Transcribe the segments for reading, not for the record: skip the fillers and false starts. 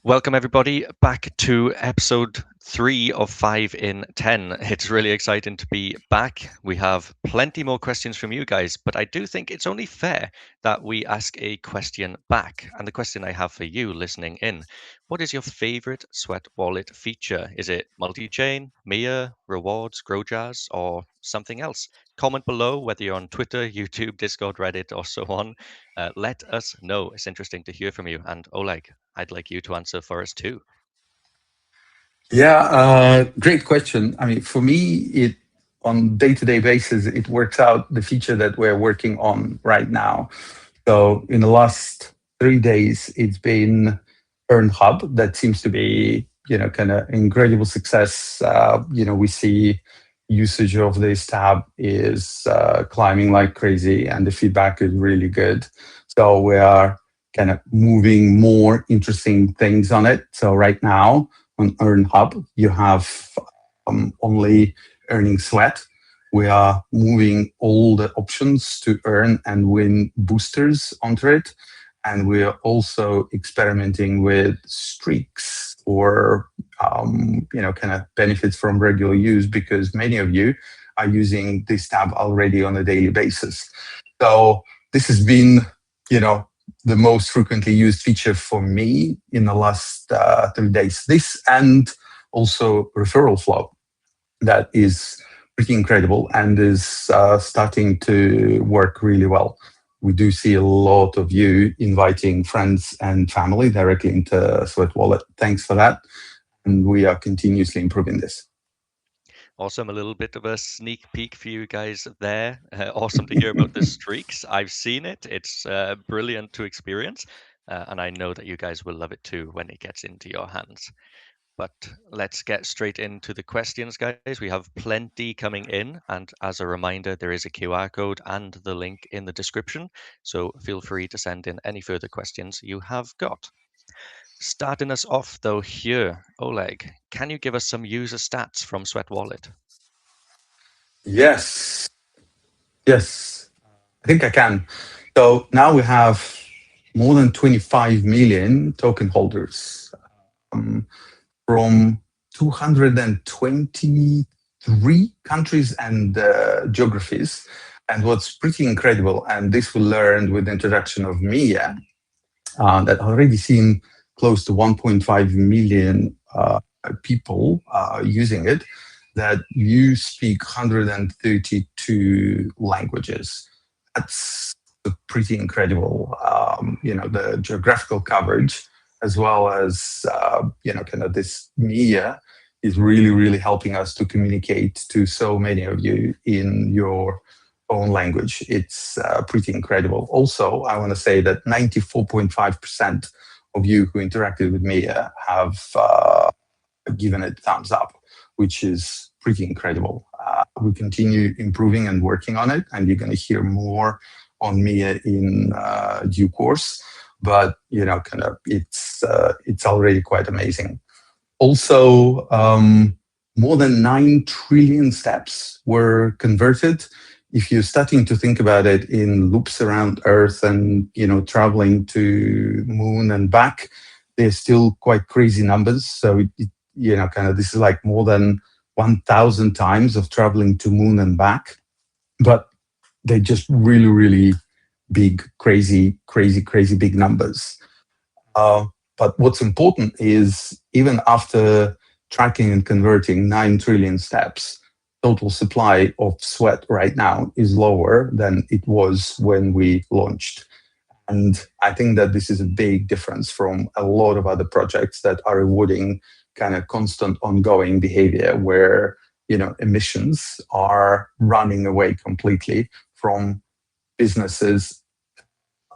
Welcome, everybody, back to episode 3 of 5 in 10. It's really exciting to be back. We have plenty more questions from you guys, but I do think it's only fair that we ask a question back. And the question I have for you listening in, what is your favorite Sweat Wallet feature? Is it multi-chain, Mia, rewards, GrowJars, or something else? Comment below whether you're on Twitter, YouTube, Discord, Reddit, or so on. Let us know. It's interesting to hear from you. And Oleg, I'd like you to answer for us too. Yeah, great question. I mean, for me, it on day-to-day basis, it works out the feature that we're working on right now. So in the last 3 days, it's been Earn Hub. That seems to be, kind of incredible success. We see usage of this tab is climbing like crazy, and the feedback is really good. So we are kind of moving more interesting things on it. So right now on Earn Hub, you have only earning sweat. We are moving all the options to earn and win boosters onto it. And we are also experimenting with streaks or, kind of benefits from regular use because many of you are using this tab already on a daily basis. So this has been, the most frequently used feature for me in the last 3 days. This and also referral flow that is pretty incredible and is starting to work really well. We do see a lot of you inviting friends and family directly into Sweat Wallet. Thanks for that. And we are continuously improving this. Awesome. A little bit of a sneak peek for you guys there. Awesome to hear about the streaks. I've seen it. It's brilliant to experience. And I know that you guys will love it too when it gets into your hands. But let's get straight into the questions, guys. We have plenty coming in. And as a reminder, there is a QR code and the link in the description. So feel free to send in any further questions you have got. Starting us off, though, here, Oleg, can you give us some user stats from Sweat Wallet? Yes, yes, I think I can. So now we have more than 25 million token holders um, from 223 countries and geographies. And what's pretty incredible, and this we learned with the introduction of Mia, that already seen close to 1.5 million people using it, that you speak 132 languages. That's pretty incredible. The geographical coverage, as well as, kind of this Mia is really, really helping us to communicate to so many of you in your own language. It's pretty incredible. Also, I want to say that 94.5% of you who interacted with Mia have given it thumbs up, which is pretty incredible. We continue improving and working on it, and you're going to hear more on Mia in due course. But kind of it's already quite amazing. Also, more than 9 trillion steps were converted. If you're starting to think about it in loops around Earth and traveling to Moon and back, they're still quite crazy numbers. So kind of this is like more than 1,000 times of traveling to Moon and back. But they're just really, really big, crazy, crazy, crazy big numbers. But what's important is even after tracking and converting 9 trillion steps, total supply of sweat right now is lower than it was when we launched. And I think that this is a big difference from a lot of other projects that are rewarding kind of constant ongoing behavior where, emissions are running away completely from businesses'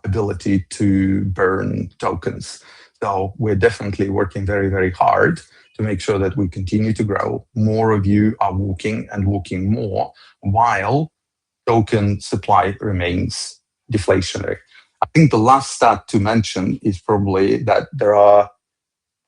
ability to burn tokens. So we're definitely working very, very hard to make sure that we continue to grow. More of you are walking and walking more while token supply remains deflationary. I think the last stat to mention is probably that there are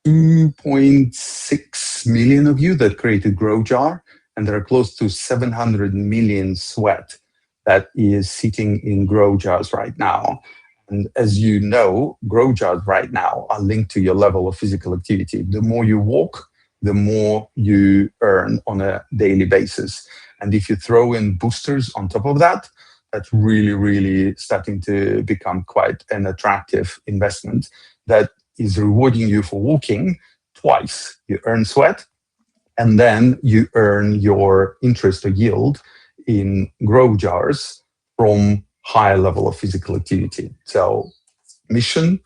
2.6 million of you that created GrowJar, and there are close to 700 million sweat that is sitting in GrowJars right now. And as you know, grow jars right now are linked to your level of physical activity. The more you walk, the more you earn on a daily basis. And if you throw in boosters on top of that, that's really, really starting to become quite an attractive investment that is rewarding you for walking twice. You earn sweat, and then you earn your interest or yield in grow jars from higher level of physical activity. So mission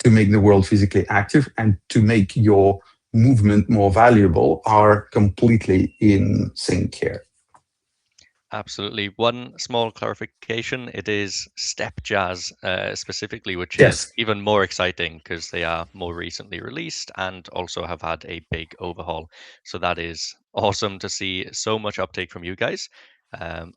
to make the world physically active and to make your movement more valuable are completely in sync here. Absolutely. One small clarification, it is step jazz specifically, which is Yes. even more exciting because they are more recently released and also have had a big overhaul. So that is awesome to see so much uptake from you guys.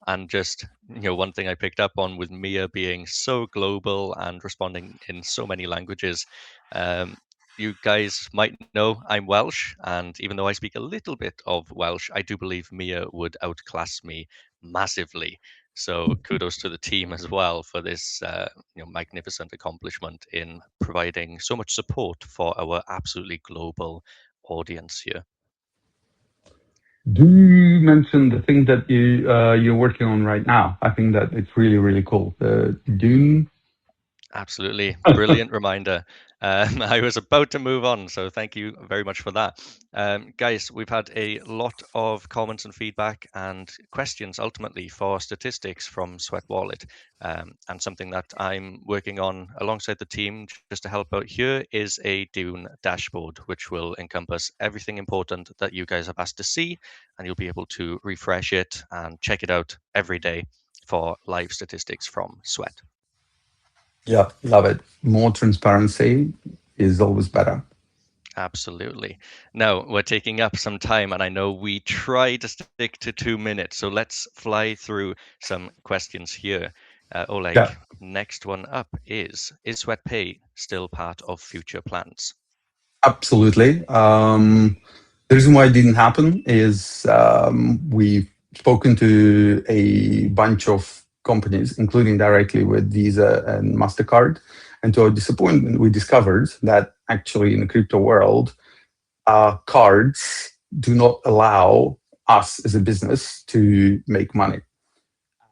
And just, one thing I picked up on with Mia being so global and responding in so many languages. Um, you guys might know I'm Welsh, and even though I speak a little bit of Welsh, I do believe Mia would outclass me massively. So kudos to the team as well for this magnificent accomplishment in providing so much support for our absolutely global audience here. Do mention the thing that you're working on right now. I think that it's really, really cool. The Dune. Absolutely. Brilliant reminder. I was about to move on, so thank you very much for that. Guys, we've had a lot of comments and feedback and questions ultimately for statistics from Sweat Wallet. And something that I'm working on alongside the team just to help out here is a Dune dashboard, which will encompass everything important that you guys have asked to see, and you'll be able to refresh it and check it out every day for live statistics from Sweat. Yeah, love it. More transparency is always better. Absolutely. Now, we're taking up some time, and I know we try to stick to 2 minutes, so let's fly through some questions here. Oleg, Yeah, next one up is Sweat Pay still part of future plans? absolutely. The reason why it didn't happen is we've spoken to a bunch of companies, including directly with Visa and MasterCard. And to our disappointment, we discovered that actually in the crypto world, cards do not allow us as a business to make money.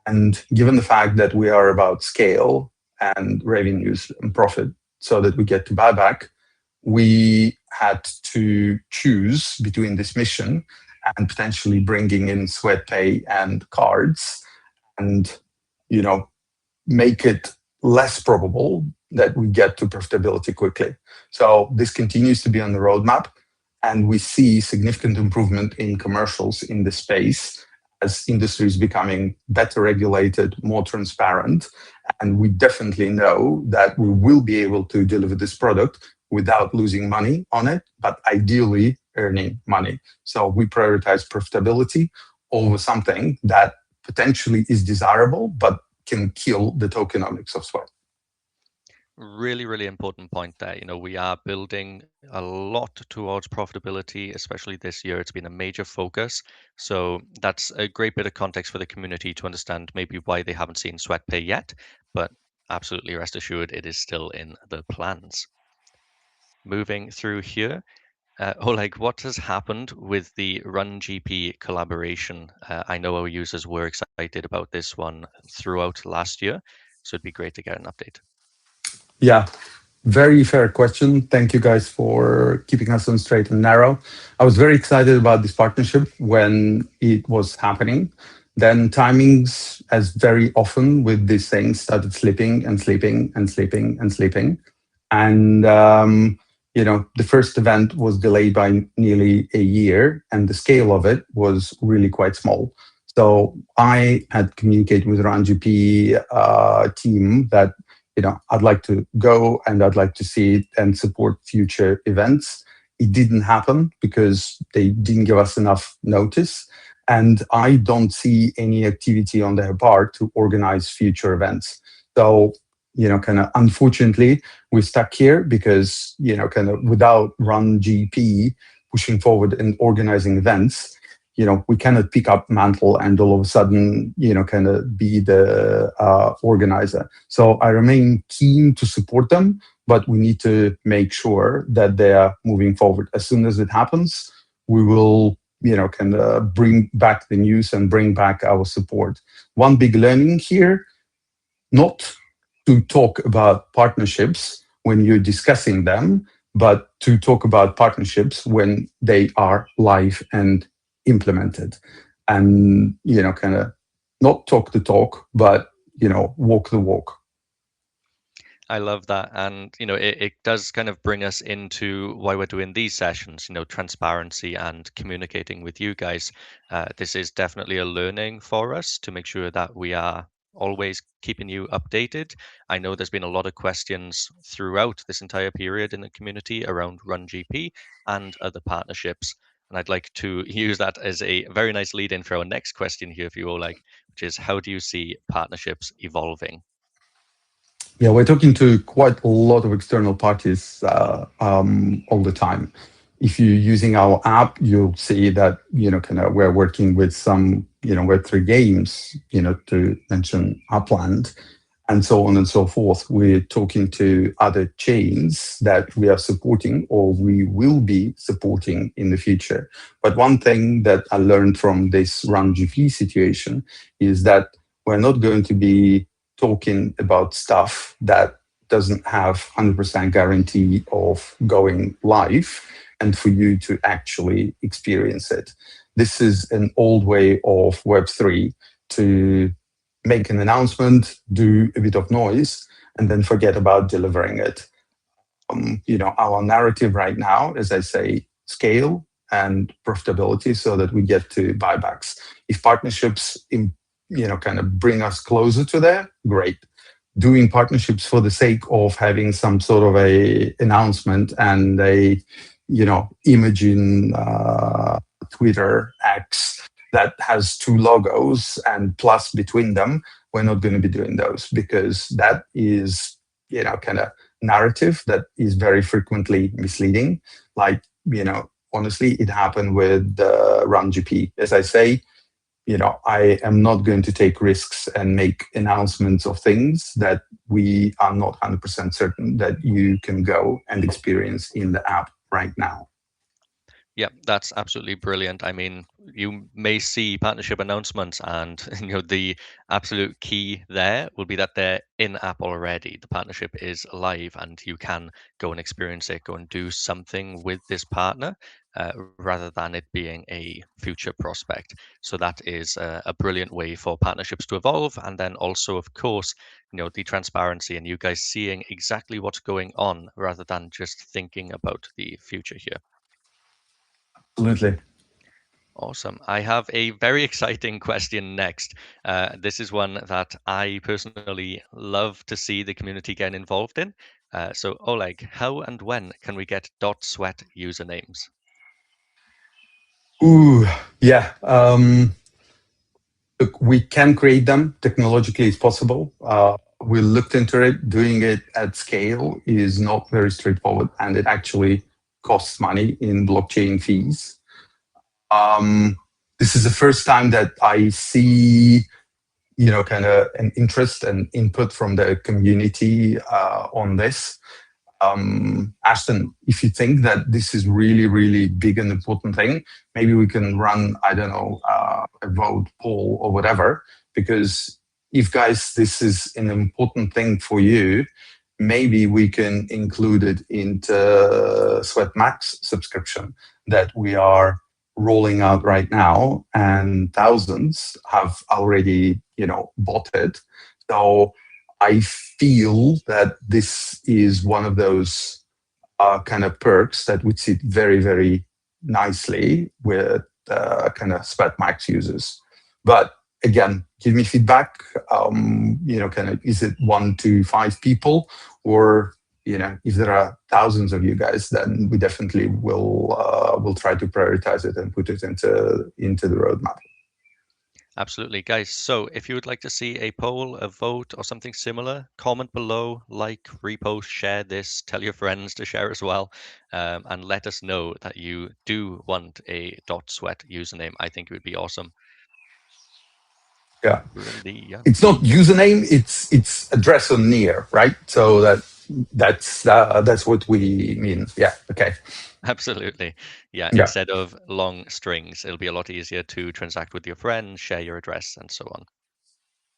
And given the fact that we are about scale and revenues and profit so that we get to buyback, we had to choose between this mission and potentially bringing in sweat pay and cards and, you know, make it less probable that we get to profitability quickly. So this continues to be on the roadmap, and we see significant improvement in commercials in the space as industry is becoming better regulated, more transparent. And we definitely know that we will be able to deliver this product without losing money on it, but ideally earning money. So we prioritize profitability over something that potentially is desirable, but can kill the tokenomics of Sweat. Really, really important point there. We are building a lot towards profitability, especially this year. It's been a major focus. So that's a great bit of context for the community to understand maybe why they haven't seen SweatPay yet, but absolutely rest assured it is still in the plans. Moving through here, Oleg, what has happened with the Run GP collaboration? I know our users were excited about this one throughout last year, so it'd be great to get an update. Yeah, very fair question. Thank you guys for keeping us on straight and narrow. I was very excited about this partnership when it was happening. Then timings, as very often with these things, started slipping and slipping and slipping and slipping. And the first event was delayed by nearly a year, and the scale of it was really quite small. So I had communicated with RunGP team that I'd like to go and I'd like to see it and support future events. It didn't happen because they didn't give us enough notice. And I don't see any activity on their part to organize future events. So, kind of unfortunately, we're stuck here because, kind of without Run GP pushing forward and organizing events, we cannot pick up mantle and all of a sudden, kind of be the organizer. So I remain keen to support them, but we need to make sure that they are moving forward. As soon as it happens, we will, kind of bring back the news and bring back our support. One big learning here, not to talk about partnerships when you're discussing them, but to talk about partnerships when they are live and implemented. And, kind of not talk the talk, but, walk the walk. I love that. And, it does kind of bring us into why we're doing these sessions, transparency and communicating with you guys. This is definitely a learning for us to make sure that we are always keeping you updated. I know there's been a lot of questions throughout this entire period in the community around Run GP and other partnerships. And I'd like to use that as a very nice lead in for our next question here for you, Oleg, which is how do you see partnerships evolving? Yeah, we're talking to quite a lot of external parties all the time. If you're using our app, you'll see that kind of we're working with some Web3 games, to mention Upland, and so on and so forth. We're talking to other chains that we are supporting or we will be supporting in the future. But one thing that I learned from this Run GP situation is that we're not going to be talking about stuff that doesn't have 100% guarantee of going live and for you to actually experience it. This is an old way of Web3 to make an announcement, do a bit of noise, and then forget about delivering it. Our narrative right now, as I say, scale and profitability so that we get to buybacks. If partnerships, kind of bring us closer to there, great. Doing partnerships for the sake of having some sort of a announcement and a, image in Twitter X that has two logos and plus between them, we're not going to be doing those because that is, kind of narrative that is very frequently misleading. Like, honestly, it happened with Run GP. As I say, I am not going to take risks and make announcements of things that we are not 100% certain that you can go and experience in the app right now. Yeah, that's absolutely brilliant. I mean, you may see partnership announcements, and the absolute key there will be that they're in app already. The partnership is live, and you can go and experience it, go and do something with this partner, rather than it being a future prospect. So that is a brilliant way for partnerships to evolve, and then also, of course, the transparency and you guys seeing exactly what's going on rather than just thinking about the future here. Absolutely. Awesome. I have a very exciting question next. This is one that I personally love to see the community get involved in. So, Oleg, how and when can we get .sweat usernames? Ooh, yeah. Look, we can create them technologically. It's possible. We looked into it. Doing it at scale is not very straightforward, and it actually costs money in blockchain fees. Um, this is the first time that I see, kind of an interest and input from the community on this. Ashton, if you think that this is really, really big and important thing, maybe we can run, I don't know, a vote poll or whatever, because if guys, this is an important thing for you, maybe we can include it into Sweat Max subscription that we are rolling out right now, and thousands have already, bought it. So I feel that this is one of those kind of perks that would sit very, very nicely with kind of Sweat Max users. But again, give me feedback. Kind of, is it 1 to 5 people, or if there are thousands of you guys, then we definitely will try to prioritize it and put it into the roadmap. Absolutely, guys. So if you would like to see a poll, a vote, or something similar, comment below, like, repost, share this, tell your friends to share as well, and let us know that you do want a dot sweat username. I think it would be awesome. Yeah. Brilliant. It's not username, it's address on near, right? So that's what we mean. Yeah. Okay. Absolutely. Yeah, Yeah. instead of long strings, it'll be a lot easier to transact with your friends, share your address, and so on.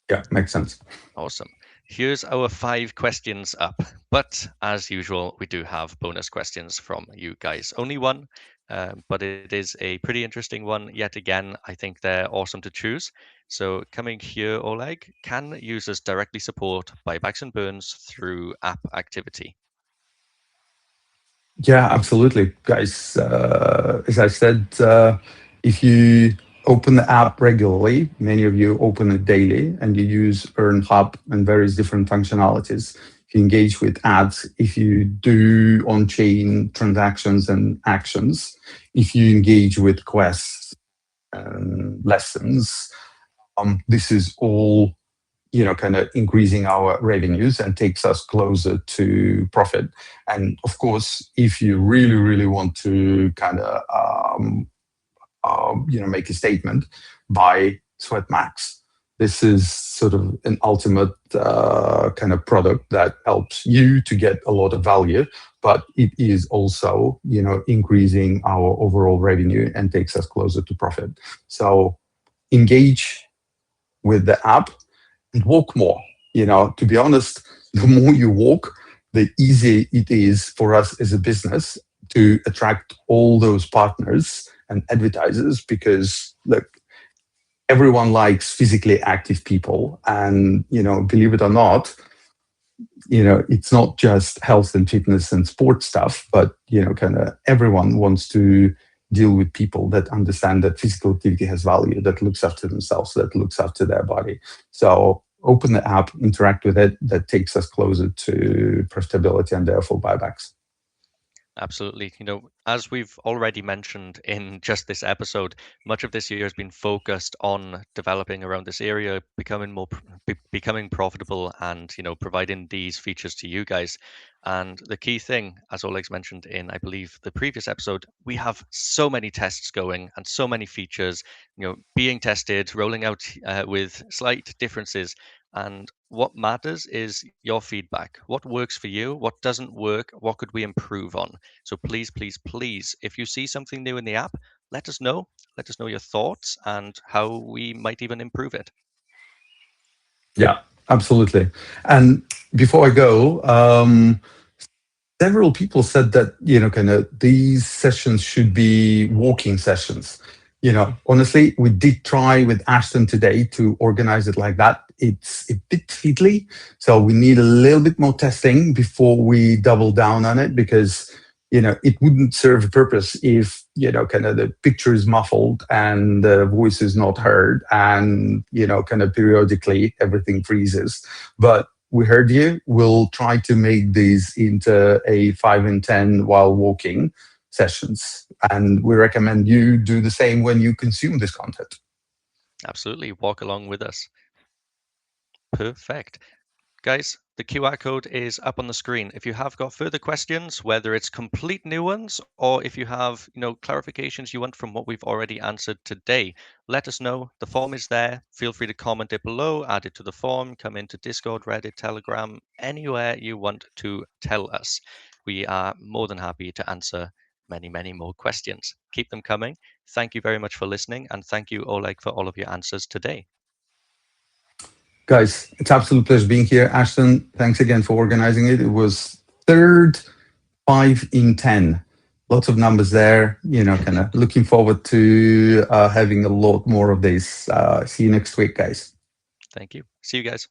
Yeah. Makes sense. Awesome. Here's our 5 questions up. But as usual, we do have bonus questions from you guys. Only one, but it is a pretty interesting one. Yet again, I think they're awesome to choose. So coming here, Oleg, can users directly support buybacks and burns through app activity? Yeah, absolutely, guys. As I said, if you open the app regularly, many of you open it daily, and you use Earn Hub and various different functionalities. If you engage with ads, if you do on-chain transactions and actions, if you engage with quests and lessons, this is all kind of increasing our revenues and takes us closer to profit. And of course, if you really, really want to kind of, make a statement, buy Sweat Max. This is sort of an ultimate kind of product that helps you to get a lot of value, but it is also, increasing our overall revenue and takes us closer to profit. So engage with the app and walk more. To be honest, the more you walk, the easier it is for us as a business to attract all those partners and advertisers because look, everyone likes physically active people. And, believe it or not, it's not just health and fitness and sports stuff, but, kind of everyone wants to deal with people that understand that physical activity has value, that looks after themselves, that looks after their body. So open the app, interact with it. That takes us closer to profitability and therefore buybacks. Absolutely. As we've already mentioned in just this episode, much of this year has been focused on developing around this area, becoming becoming profitable, and providing these features to you guys. And the key thing, as Oleg's mentioned in, I believe, the previous episode, we have so many tests going and so many features, being tested, rolling out with slight differences. And what matters is your feedback. What works for you? What doesn't work? What could we improve on? So please, please, please, if you see something new in the app, let us know. Let us know your thoughts and how we might even improve it. Yeah, absolutely. And before I go, several people said that kind of these sessions should be walking sessions. Honestly, we did try with Ashton today to organize it like that. It's a bit fiddly, so we need a little bit more testing before we double down on it, because it wouldn't serve a purpose if kind of the picture is muffled and the voice is not heard, and kind of periodically everything freezes. But we heard you. We'll try to make these into a 5 and 10 while walking sessions. And we recommend you do the same when you consume this content. Absolutely. Walk along with us. Perfect. Guys, the QR code is up on the screen. If you have got further questions, whether it's complete new ones or if you have, clarifications you want from what we've already answered today, let us know. The form is there. Feel free to comment it below, add it to the form, come into Discord, Reddit, Telegram, anywhere you want to tell us. We are more than happy to answer many, many more questions. Keep them coming. Thank you very much for listening, and thank you, Oleg, for all of your answers today. Guys, it's absolute pleasure being here. Ashton, thanks again for organizing it. It was third 5 in 10. Lots of numbers there. Kind of looking forward to having a lot more of this. See you next week, guys. Thank you. See you guys.